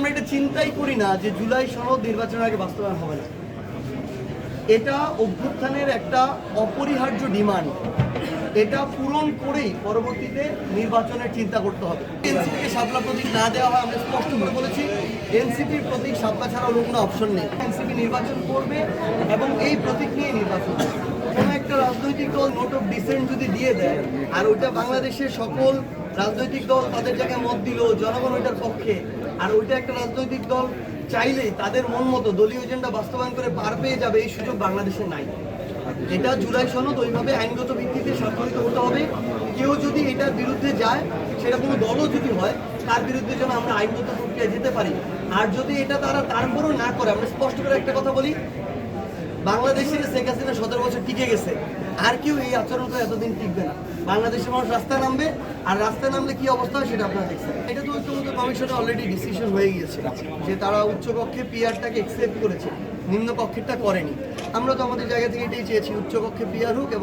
আমরা এটা চিন্তাই করি না যে জুলাই সনদ নির্বাচনের আগে বাস্তবায়ন হবে না। এটা অভ্যুত্থানের একটা অপরিহার্য ডিমান্ড, এটা পূরণ করেই পরবর্তীতে নির্বাচনের চিন্তা করতে হবে। এনসিপিকে শাপলা প্রতীক না দেওয়া হয়, আমরা স্পষ্ট করে বলেছি এনসিপির প্রতীক শাপলা ছাড়া অন্য কোনো অপশন নেই। এনসিপি নির্বাচন করবে এবং এই প্রতীক নিয়ে নির্বাচন করবে। কোনো একটা রাজনৈতিক দল নোট অফ ডিসেন্ট যদি দিয়ে দেয় আর ওইটা বাংলাদেশের সকল রাজনৈতিক দল তাদের জায়গায় মত দিল, জনগণ ওইটার পক্ষে, আর ওইটা একটা রাজনৈতিক দল চাইলেই তাদের মন মতো দলীয় এজেন্ডা বাস্তবায়ন করে পার পেয়ে যাবে, এই সুযোগ বাংলাদেশে নাই। এটা জুলাই সনদ ওইভাবে আইনগত ভিত্তিতে স্বাক্ষরিত হতে হবে। কেউ যদি এটার বিরুদ্ধে যায়, সেটা কোনো দলও যদি হয়, তার বিরুদ্ধে যেন আমরা আইনগত প্রক্রিয়ায় যেতে পারি। আর যদি এটা তারা তারপরও না করে, আমরা স্পষ্ট করে একটা কথা বলি, বাংলাদেশের শেখ হাসিনা 17 বছর টিকে গেছে, আর কেউ এই আচরণ করে এতদিন টিকবে না। বাংলাদেশের মানুষ রাস্তায় নামবে, আর রাস্তায় নামলে কি অবস্থা হয় সেটা আপনারা দেখছেন। এটা তো ঐক্যমত্য কমিশনে অলরেডি ডিসিশন হয়ে গিয়েছে যে তারা উচ্চকক্ষে পিআরটাকে অ্যাকসেপ্ট করেছে, নিম্ন কক্ষেরটা করেনি। আমরা তো আমাদের জায়গা থেকে এটাই চেয়েছি, উচ্চকক্ষে পিআর হোক।